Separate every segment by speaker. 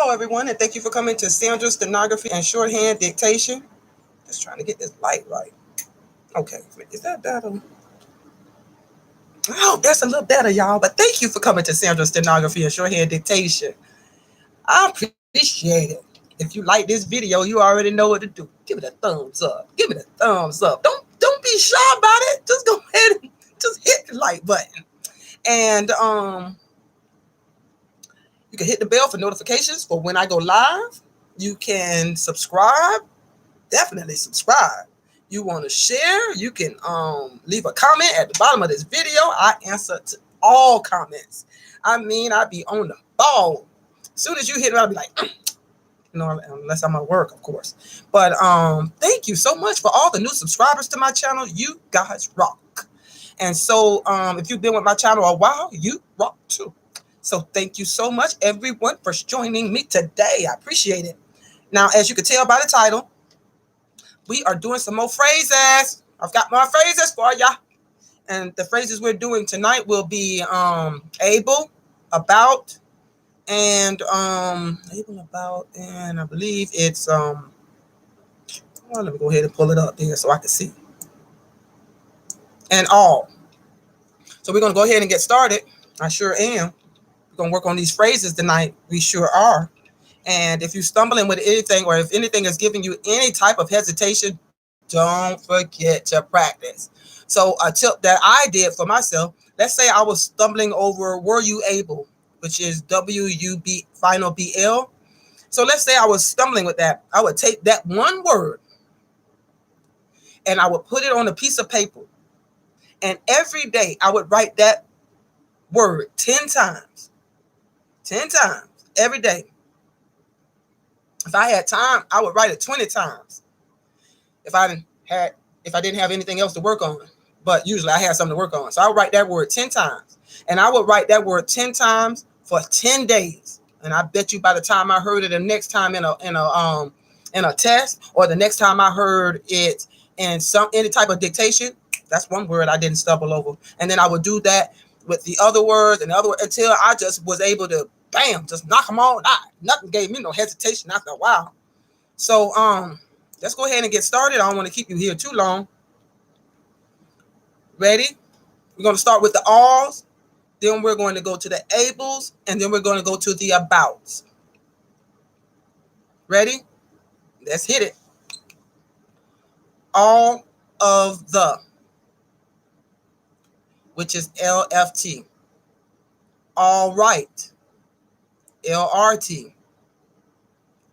Speaker 1: Hello, everyone, and thank you for coming to Sandra's Stenography and Shorthand Dictation. Just trying to get this light right. Okay, is that better? Oh, that's a little better, y'all. But thank you for coming to Sandra's Stenography and Shorthand Dictation. I appreciate it. If you like this video, you already know what to do. Give it a thumbs up. Give it a thumbs up. Don't be shy about it. Just go ahead and just hit the like button. And you can hit the bell for notifications for when I go live. You can subscribe. Definitely subscribe. You want to share, you can leave a comment at the bottom of this video. I answer to all comments. I mean, I be on the ball. As soon as you hit it, I'll be like, unless I'm at work, of course. But thank you so much for all the new subscribers to my channel. You guys rock. And so if you've been with my channel a while, you rock too. So thank you so much, everyone, for joining me today. I appreciate it. Now, as you can tell by the title, we are doing some more phrases. I've got more phrases for ya. And the phrases we're doing tonight will be able, about, and able, about, and I believe it's well, let me go ahead and pull it up there so I can see. And all. So we're gonna go ahead and get started. I sure am. We're gonna work on these phrases tonight. We sure are. And if you're stumbling with anything, or if anything is giving you any type of hesitation, don't forget to practice. So a tip that I did for myself, let's say I was stumbling over were you able, which is W-U-B, final B-L. So let's say I was stumbling with that. I would take that one word and I would put it on a piece of paper. And every day I would write that word 10 times. 10 times every day. If I had time, I would write it 20 times. If I didn't have anything else to work on. But usually I had something to work on. So I would write that word 10 times. And I would write that word 10 times for 10 days. And I bet you by the time I heard it the next time in a test, or the next time I heard it in any type of dictation, that's one word I didn't stumble over. And then I would do that with the other words and the other words until I just was able to, bam, just knock them all out. Nothing gave me no hesitation after a while. So let's go ahead and get started. I don't want to keep you here too long. Ready? We're going to start with the alls. Then we're going to go to the ables. And then we're going to go to the abouts. Ready? Let's hit it. All of the, which is LFT. All right. LRT.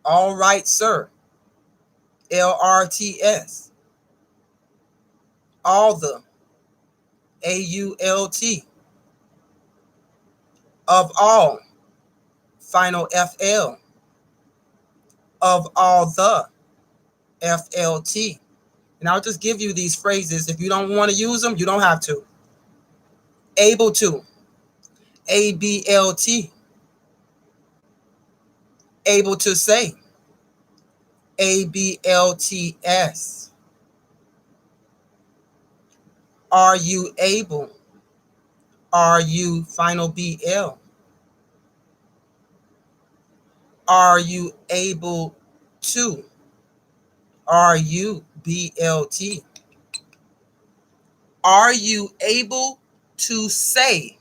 Speaker 1: All right, sir. LRTS. All the. AULT. Of all. Final FL. Of all the. FLT. And I'll just give you these phrases. If you don't want to use them, you don't have to. Able to. ABLT. Able to say. ABLTS. Are you able? Are you final BL? Are you able to? Are you BLT? Are you able to say?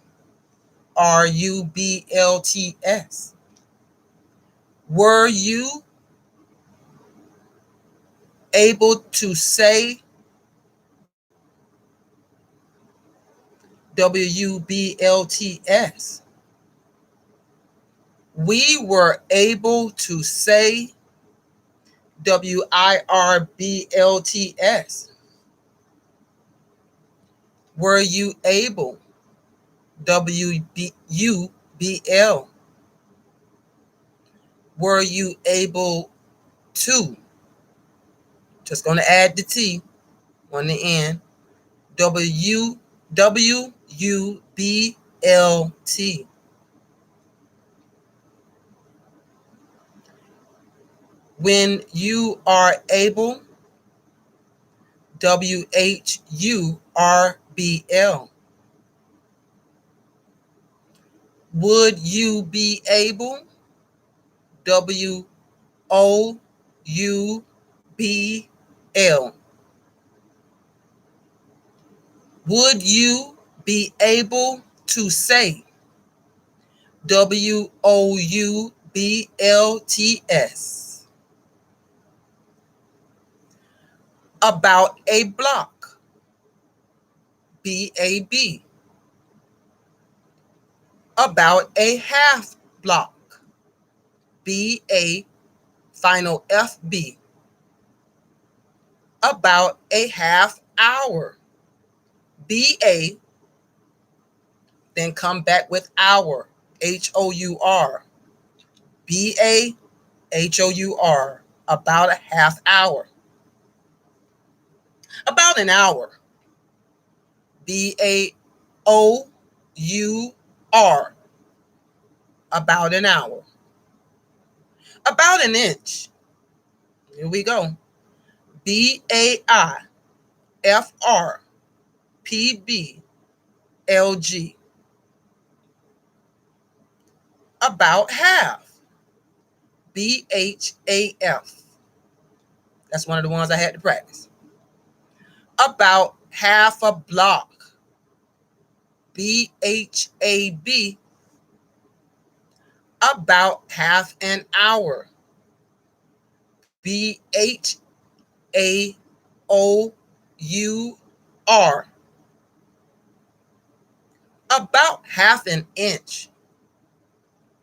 Speaker 1: Are you BLTS? Were you able to say? WBLTS. We were able to say WIRBLTS. Were you able? WUBL. Were you able to? Just going to add the T on the end. WUBLT. When you are able, WHURBL. Would you be able? WOUBL. Would you be able to say WOUBLTS? About a block. BAB. About a half block. BA final FB. About a half hour. BA, then come back with hour. HOUR. BA HOUR. About a half hour. About an hour. BAOUR. About an hour. About an inch. Here we go. BAIFRPBLG. About half. BHAF. That's one of the ones I had to practice. About half a block. BHAB. About half an hour. BHAOUR. About half an inch.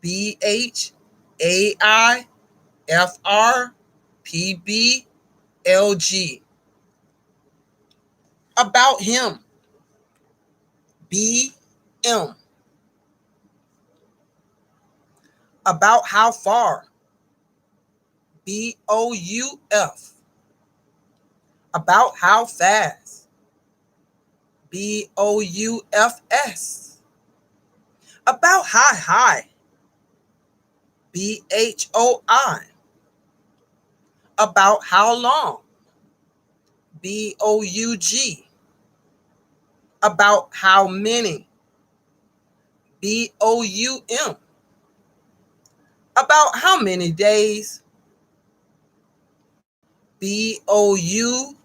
Speaker 1: BHAIFRPBLG. About him. BM. About how far. BOUF. About how fast. BOUFS. About how high. BHOI. About how long. BOUG. About how many. BOUM. About how many days. BOUMDS.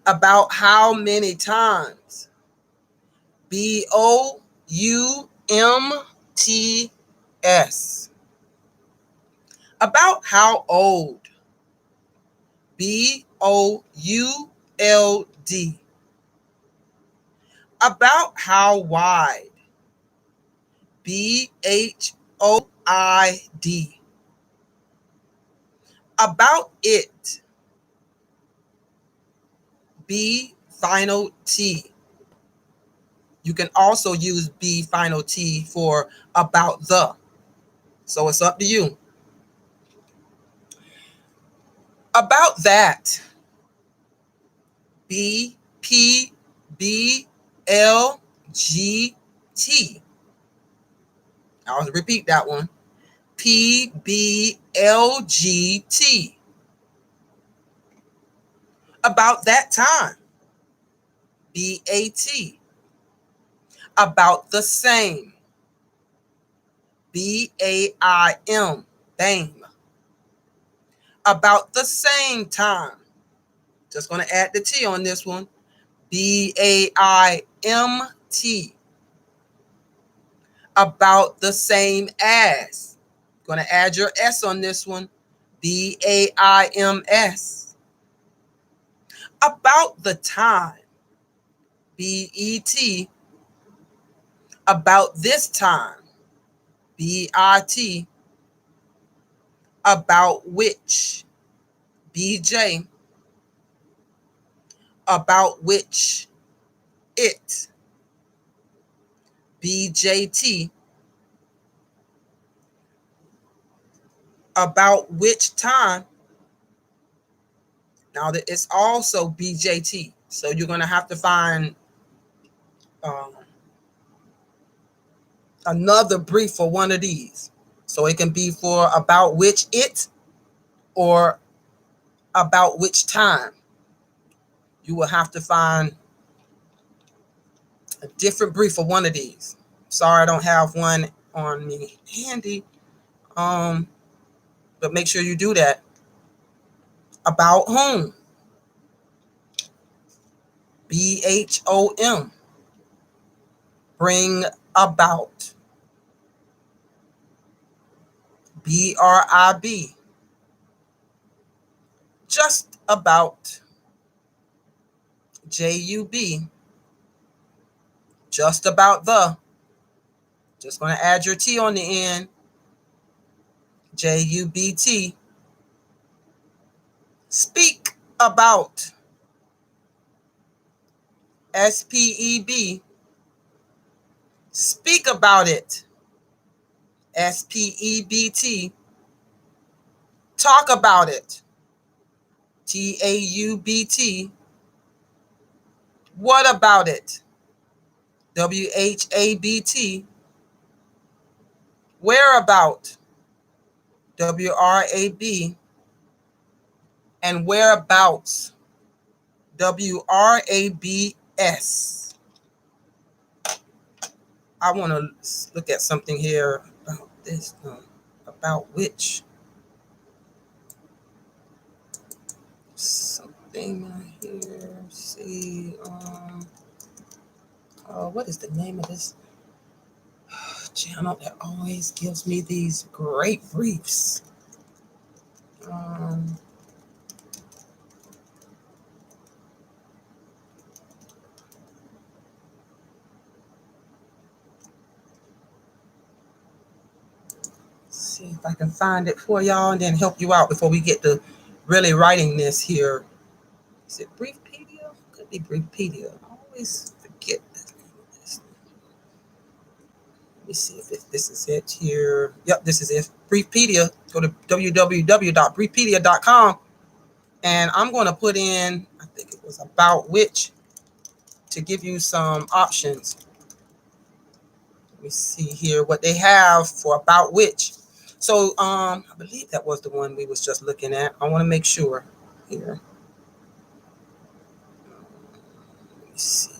Speaker 1: About how many times. BOUMTS. About how old. BOULD. About how wide. BHOID. About it. B final T. You can also use B final T for about the. So it's up to you. About that. BPBLGT. I'll repeat that one. PBLGT. About that time. BAT. About the same. BAIM. BAME. About the same time. Just going to add the T on this one. BAIMT. About the same as. Going to add your S on this one. BAIMS. About the time. BET. About this time. BIT. About which. BJ. About which. It. BJT. About which time. Now that it's also BJT. So you're going to have to find another brief for one of these. So it can be for about which it or about which time. You will have to find a different brief for one of these. Sorry, I don't have one on me handy. But make sure you do that. About whom? BHOM. Bring about. BRIB. Just about. JUB. Just about the. Just going to add your T on the end. JUBT. Speak about. SPEB. Speak about it. SPEBT. Talk about it. TAUBT. What about it? WHABT. Where about? WRAB. And whereabouts? WRABS. I want to look at something here about this. About which? Something here. See. What is the name of this channel that always gives me these great briefs? See if I can find it for y'all and then help you out before we get to really writing this here. Is it Briefpedia? Could be Briefpedia. I always forget this. Let me see if this is it here. Yep, this is it. Briefpedia. Go to www.briefpedia.com. And I'm going to put in, I think it was about which, to give you some options. Let me see here what they have for about which. So I believe that was the one we was just looking at. I want to make sure here. Let me see.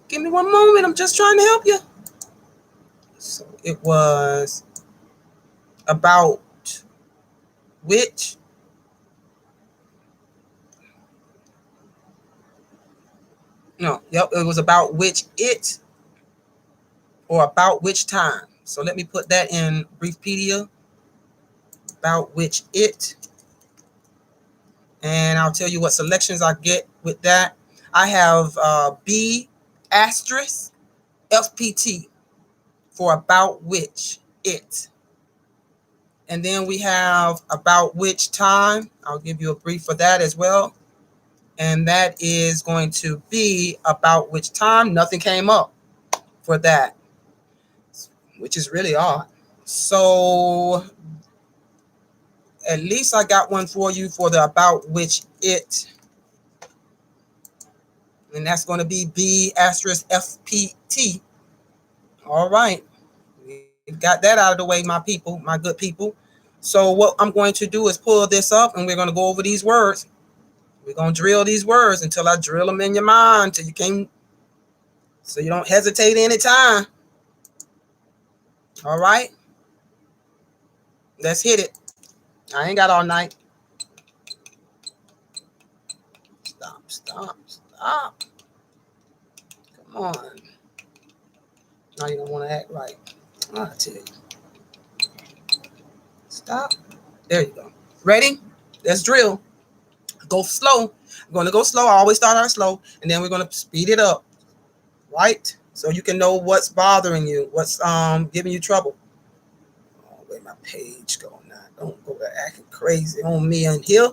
Speaker 1: Give me one moment. I'm just trying to help you. So it was about which. No, yep, it was about which it or about which time. So let me put that in Briefpedia. About which it. And I'll tell you what selections I get with that. I have B asterisk FPT for about which it. And then we have about which time. I'll give you a brief for that as well. And that is going to be about which time. Nothing came up for that, which is really odd. So at least I got one for you for the about which it. And that's going to be B asterisk FPT. All right. We got that out of the way, my people, my good people. So what I'm going to do is pull this up and we're going to go over these words. We're going to drill these words until I drill them in your mind till you can't, so you don't hesitate anytime. All right. Let's hit it. I ain't got all night. Stop. Come on. Now you don't want to act right. I tell you. Stop. There you go. Ready? Let's drill. Go slow. I'm going to go slow. I always start out slow, and then we're going to speed it up. Right? So you can know what's bothering you, what's giving you trouble. Oh, where my page go now? Don't go to acting crazy on me in here.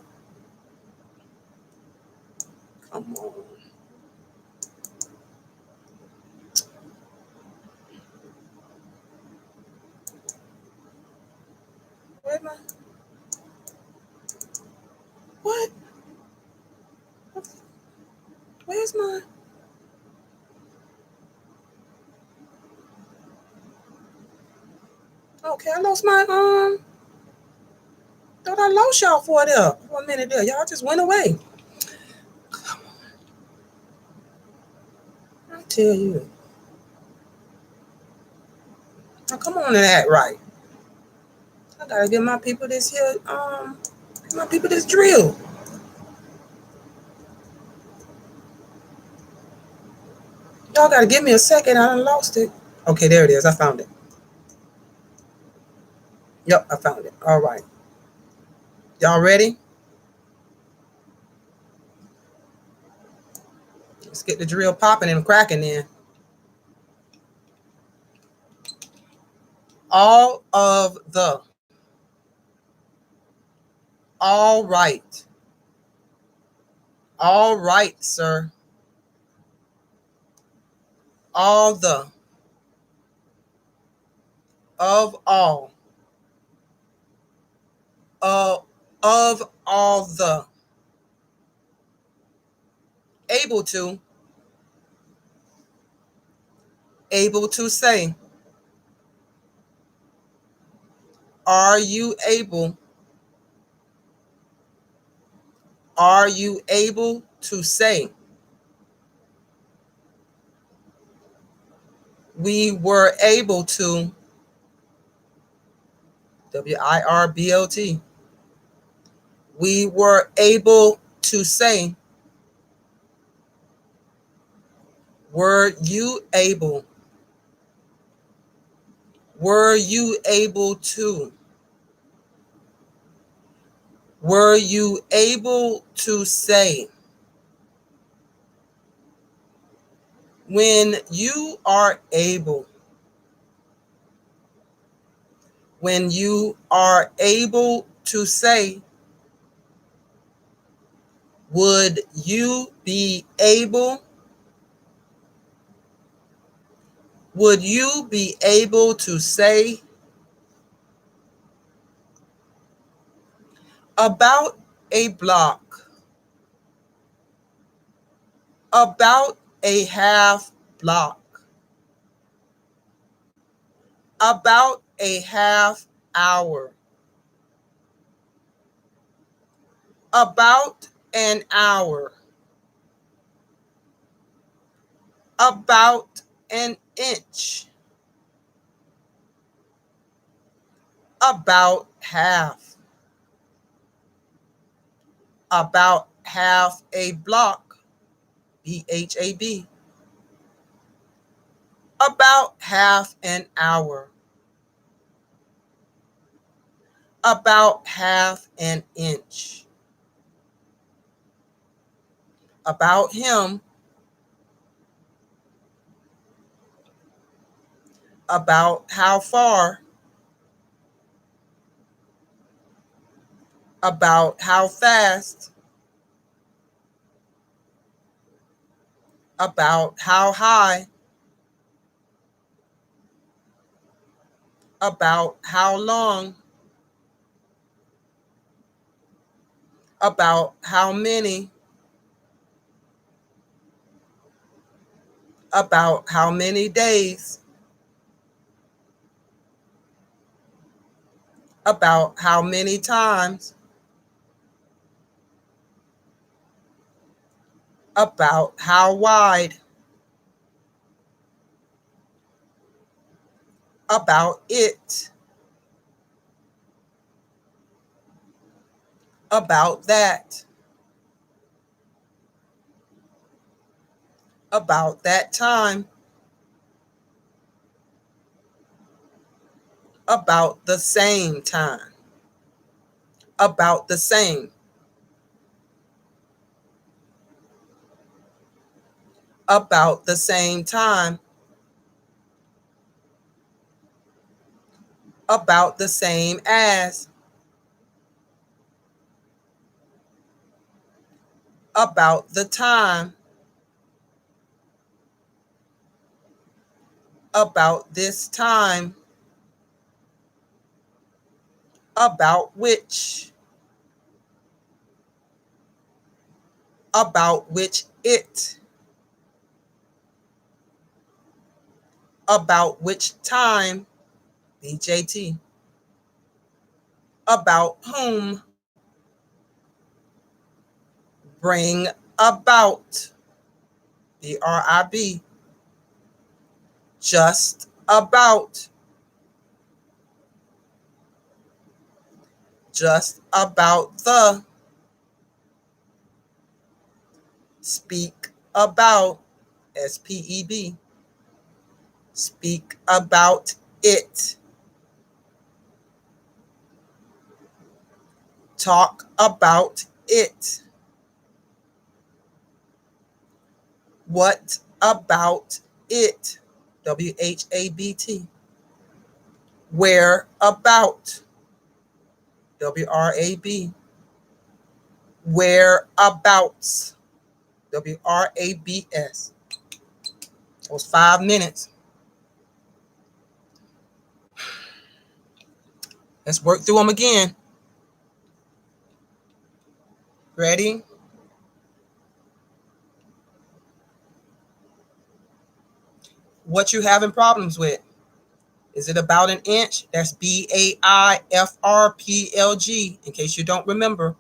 Speaker 1: Come on. Where am I? What? Where's my? Okay, I lost my thought I lost y'all for it there. 1 minute there. Y'all just went away. Come on. I tell you. Now come on and act right. I gotta give my people this here, my people this drill. Y'all gotta give me a second. I done lost it. Okay, there it is. I found it. Yep, I found it. All right. Y'all ready? Let's get the drill popping and cracking in. All of the. All right. All right, sir. All the. Of all. Uh, of all the. Able to. Able to say. Are you able? Are you able to say? We were able to. WIRBLT. We were able to say. Were you able? Were you able to? Were you able to say? When you are able. When you are able to say, would you be able? Would you be able to say? About a block. About a half block. About a half hour. About an hour. About an inch. About half. About half a block. BHAB. About half an hour. About half an inch. About him. About how far. About how fast. About how high. About how long. About how many. About how many days. About how many times. About how wide. About it. About that. About that time. About the same time. About the same. About the same time. About the same as. About the time. About this time. About which. About which it. About which time. BJT. About whom. Bring about. BRIB. Just about. just about the, speak about, SPEB, speak about it, talk about it, what about it, WHABT, where about, WRAB, whereabouts, WRABS. That was 5 minutes. Let's work through them again. Ready? What you having problems with? Is it about an inch? That's BAIFRPLG, in case you don't remember.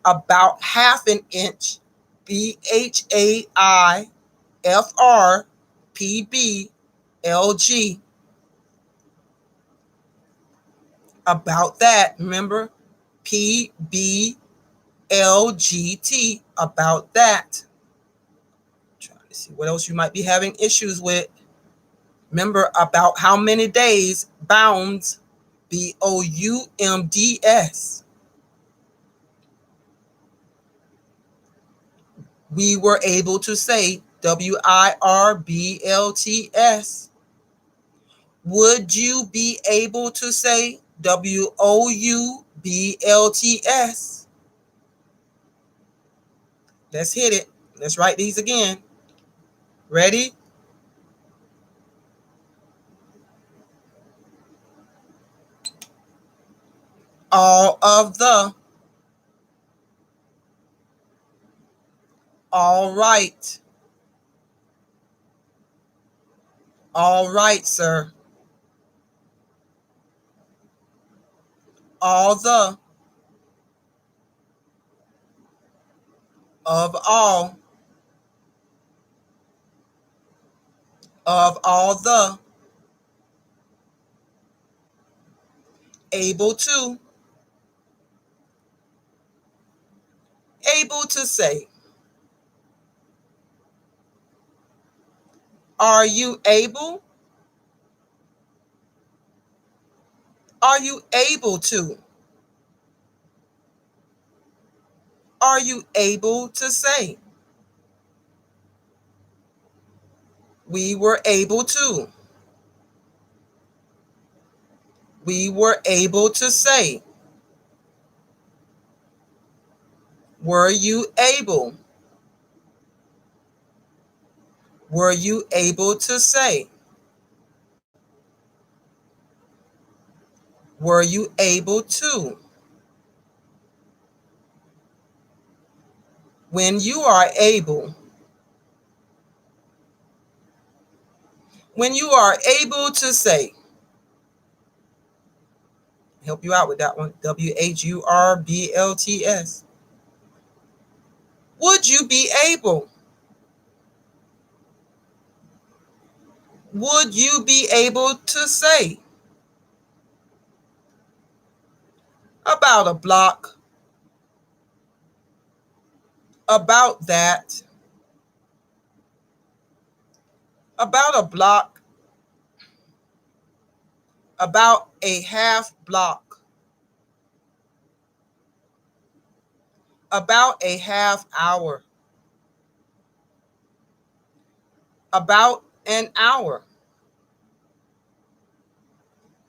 Speaker 1: About half an inch, BHAIFRPBLG. About that, remember? PBLGT, about that. Trying to see what else you might be having issues with. Remember, about how many days, bounds, BOUMDS. We were able to say WIRBLTS. Would you be able to say WOUBLTS? Let's hit it. Let's write these again. Ready? All of the. All right. All right, sir. All the. Of all. Of all the. Able to. Able to say. Are you able? Are you able to? Are you able to say? We were able to. We were able to say. Were you able? Were you able to say? Were you able to? When you are able. When you are able to say. Help you out with that one. WHURBLTS. Would you be able? Would you be able to say? About a block. About that. About a block. About a half block. About a half hour. About an hour.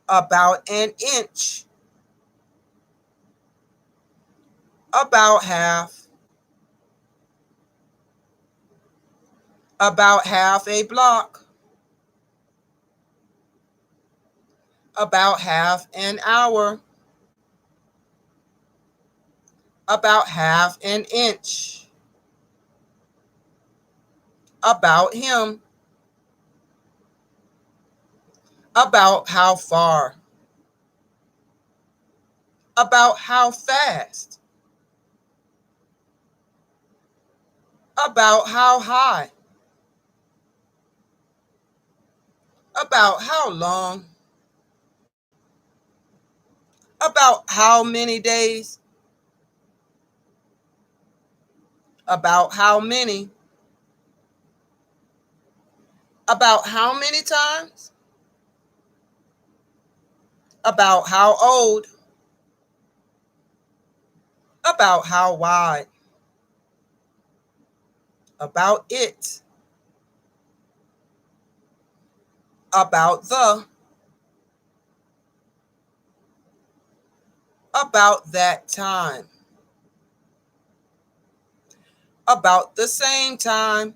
Speaker 1: About an inch. About half. About half a block. About half an hour. About half an inch. About him. About how far. About how fast. About how high. About how long. About how many days? About how many? About how many times? About how old? About how wide? About it? About the? About that time? About the same time?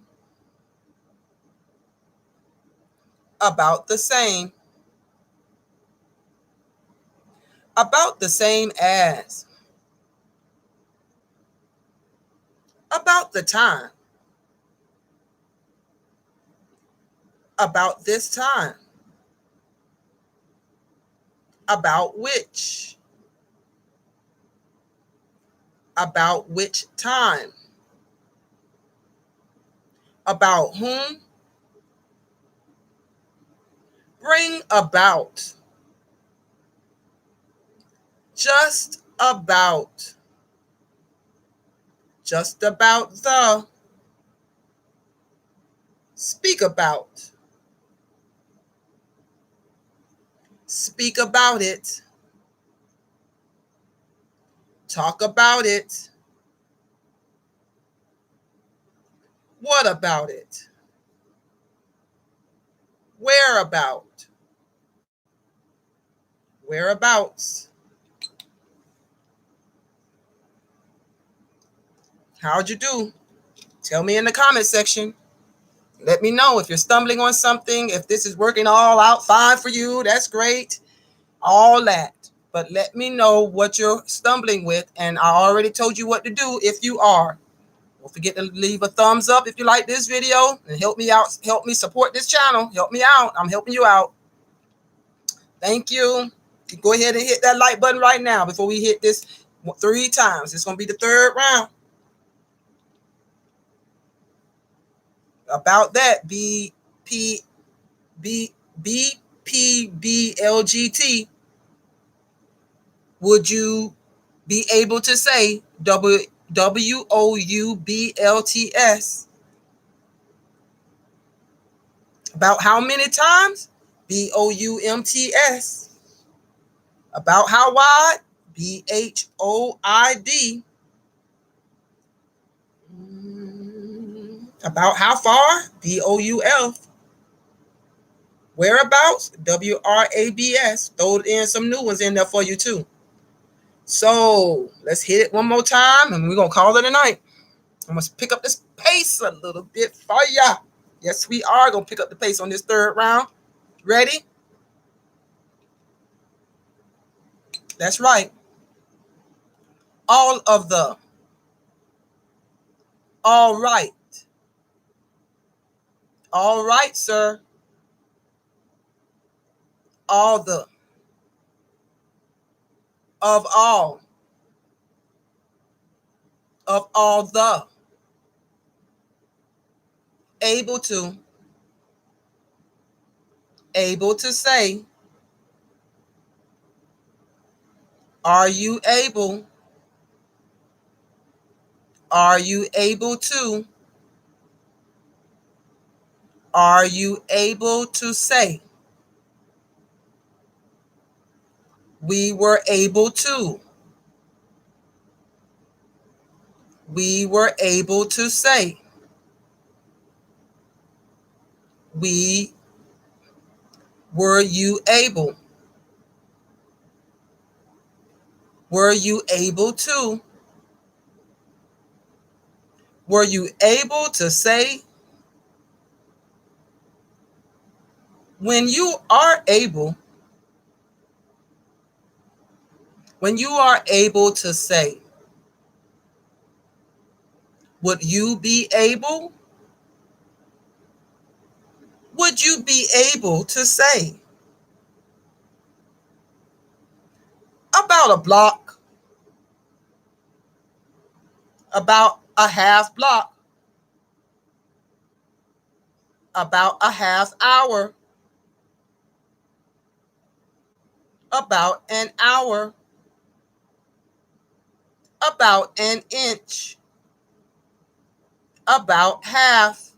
Speaker 1: About the same? About the same as? About the time? About this time? About which? About which time? About whom? Bring about. Just about. Just about the. Speak about. Speak about it. Talk about it. What about it? Where about? Whereabouts? How'd you do? Tell me in the comment section. Let me know if you're stumbling on something, if this is working all out fine for you. That's great. All that. But let me know what you're stumbling with. And I already told you what to do if you are. Don't forget to leave a thumbs up if you like this video and help me out. Help me support this channel. Help me out. I'm helping you out. Thank you. Go ahead and hit that like button right now before we hit this 3 times. It's going to be the third round. About that, BPBLGT, would you be able to say WOUBLTS? About how many times? BOUMTS. About how wide? BHOID. About how far? BOUF. Whereabouts? WRABS. Throw in some new ones in there for you too. So let's hit it one more time and we're going to call it a night. I must pick up this pace a little bit for ya. Yes, we are going to pick up the pace on this third round. Ready? That's right. All of the. All right. All right, sir. All the. Of all. Of all the. Able to. Able to say. Are you able? Are you able to? Are you able to say? We were able to. We were able to say. We were you able? Were you able to? Were you able to say? When you are able, when you are able to say, would you be able? Would you be able to say? About a block, about a half block, about a half hour, about an hour, about an inch, about half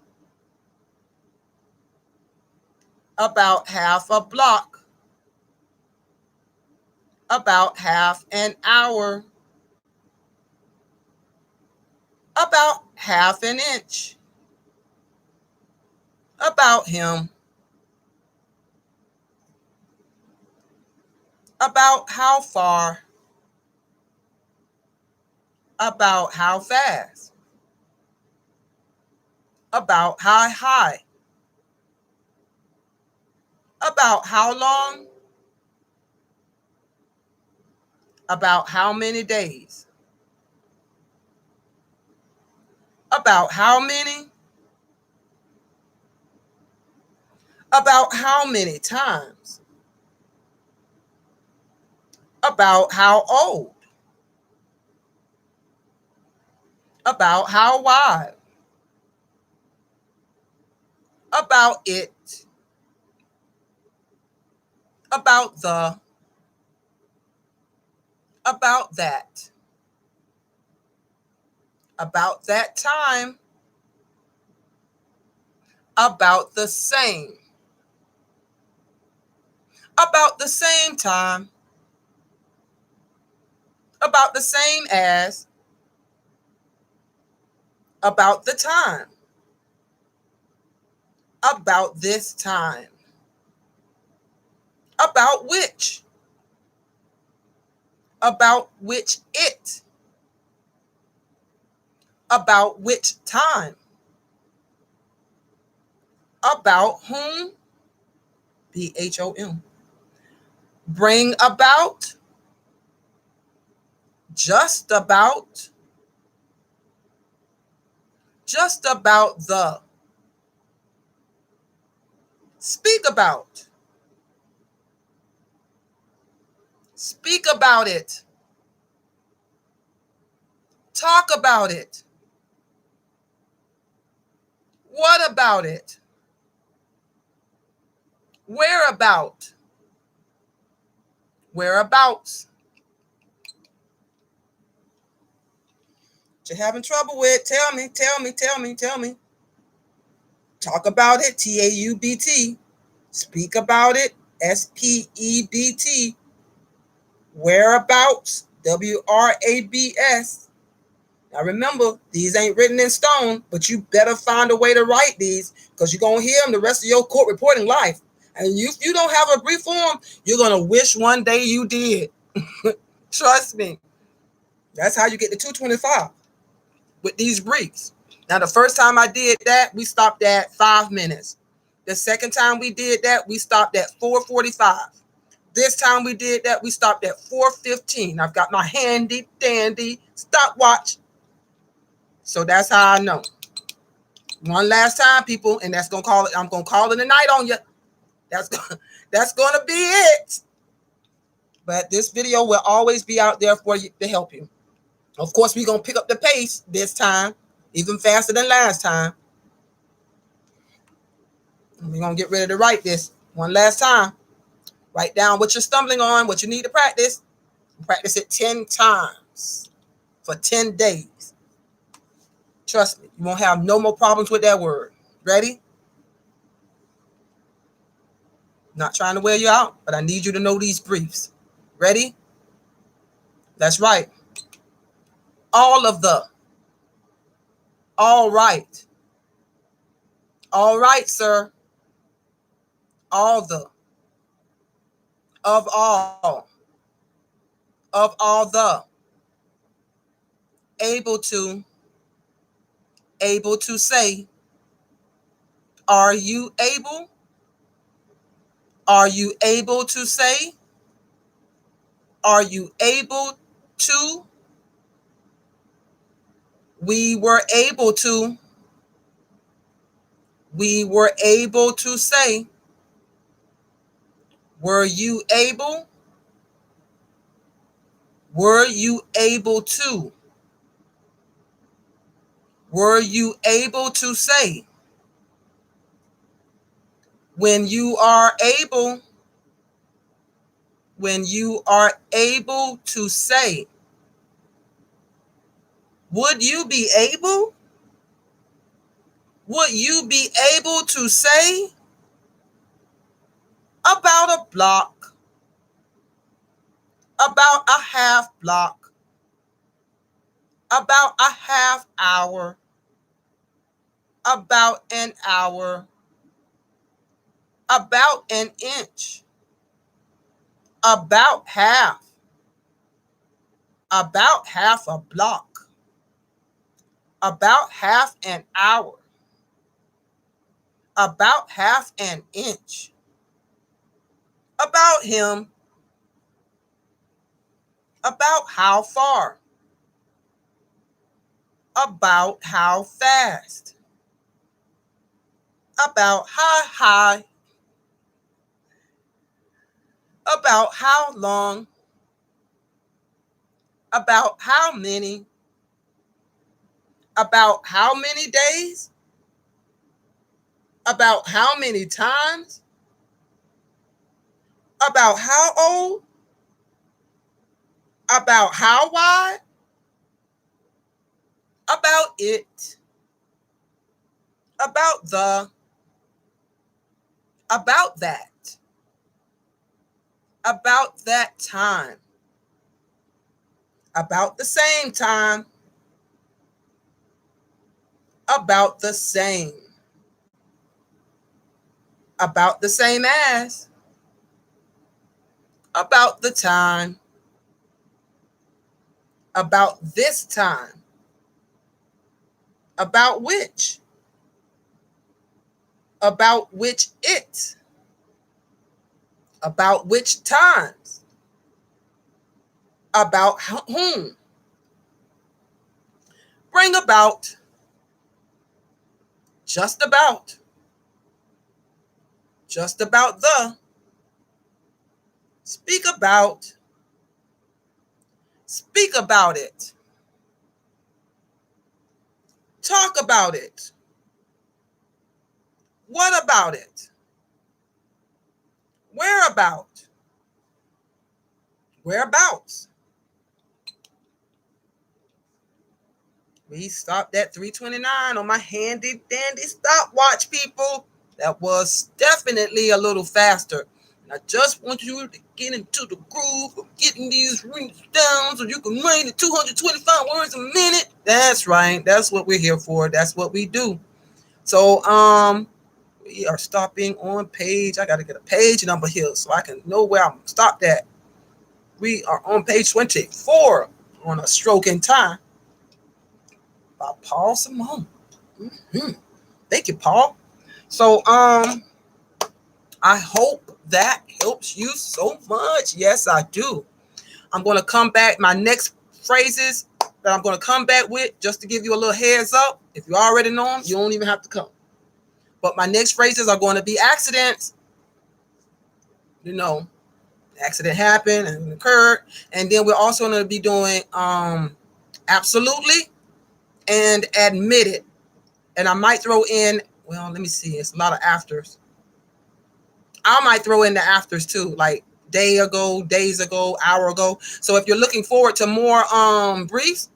Speaker 1: a block, about half an hour, about half an inch, about him, about how far, about how fast, about how high, about how long, about how many days, about how many, about how many times, about how old, about how wide, about it, about the, about that time, about the same time, about the same as, about the time, about this time, about which it, about which time, about whom, BHOM, bring about, just about the, speak about it, talk about it, what about it, whereabouts, you're having trouble with, tell me. Talk about it, TAUBT. Speak about it, SPEBT. Whereabouts, WRABS. Now remember, these ain't written in stone, but you better find a way to write these because you're going to hear them the rest of your court reporting life. And if you don't have a brief form, you're going to wish one day you did. Trust me. That's how you get the 225 with these briefs. Now, the first time I did that, we stopped at 5 minutes. The second time we did that, we stopped at 4:45. This time we did that, we stopped at 4:15. I've got my handy dandy stopwatch. So that's how I know. One last time, people, and that's gonna call it. I'm gonna call it a night on you. That's gonna be it. But this video will always be out there for you to help you. Of course, we're gonna pick up the pace this time, even faster than last time. We're gonna get ready to write this one last time. Write down what you're stumbling on, what you need to practice. Practice it 10 times for 10 days. Trust me, you won't have no more problems with that word. Ready? Not trying to wear you out, but I need you to know these briefs. Ready? That's right. All of the. All right. All right, sir. All the. Of all. Of all the. Able to. Able to say. Are you able? Are you able to say? Are you able to? We were able to. We were able to say. Were you able? Were you able to? Were you able to say? When you are able, when you are able to say, Would you be able? Would you be able to say about a block, about a half block, about a half hour, about an hour, about an inch, about half a block, about half an hour, about half an inch, about him, about how far, about how fast, about how high, about how long, about how many days, about how many times, about how old, about how wide, about it, about about that time, about the same time, about the same as, about the time, about this time, about which it, about which times, about whom, bring about, just about the, speak about it, talk about it, what about it, whereabouts. We stopped at 3:29 on my handy dandy stopwatch, people. That was definitely a little faster. And I just want you to get into the groove of getting these rings down so you can write at 225 words a minute. That's right. That's what we're here for. That's what we do. So we are stopping on page. I got to get a page number here so I can know where I'm stopped at. We are on page 24 on A Stroke in Time by Paul Simone. Thank you, Paul. So I hope that helps you so much. Yes, I do. I'm going to come back. My next phrases that I'm going to come back with, just to give you a little heads up. If you already know them, you don't even have to come. But my next phrases are going to be accidents. Accident happened and occurred. And then we're also going to be doing absolutely and admitted. And I might throw in, well, let me see. It's a lot of afters. I might throw in the afters too, like days ago, hour ago. So if you're looking forward to more briefs,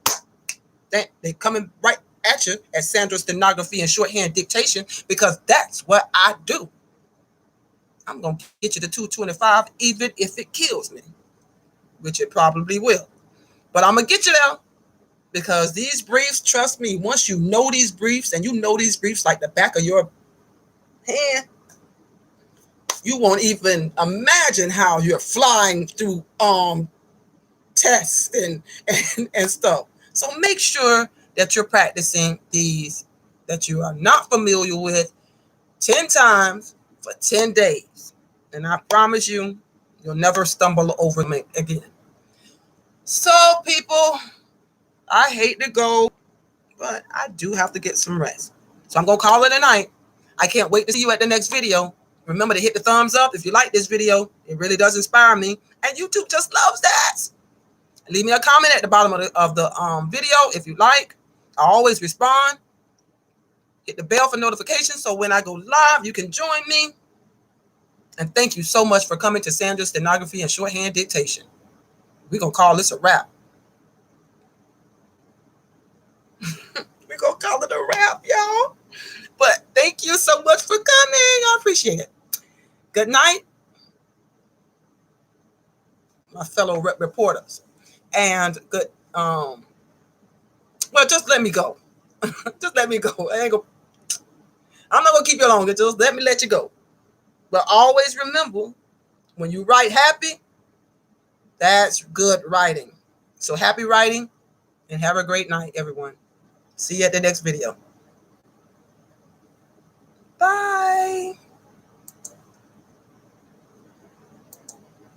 Speaker 1: they coming right at you at Sandra's Stenography and Shorthand Dictation, because that's what I do. I'm going to get you to 225 even if it kills me, which it probably will. But I'm going to get you there, because these briefs, trust me, once you know these briefs, and you know these briefs like the back of your hand, you won't even imagine how you're flying through tests and stuff. So make sure that you're practicing these that you are not familiar with 10 times for 10 days. And I promise you'll never stumble over them again. So, people, I hate to go, but I do have to get some rest. So I'm going to call it a night. I can't wait to see you at the next video. Remember to hit the thumbs up if you like this video. It really does inspire me. And YouTube just loves that. Leave me a comment at the bottom of the video if you like. I always respond. Hit the bell for notifications so when I go live, you can join me. And thank you so much for coming to Sandra's Stenography and Shorthand Dictation. We're going to call this a wrap. appreciate it. Good night, my fellow reporters. And good, well, just let me go. Just let me go. I'm not gonna keep you longer. Just let you go. But always remember, when you write happy, that's good writing. So happy writing, and have a great night, everyone. See you at the next video. Bye.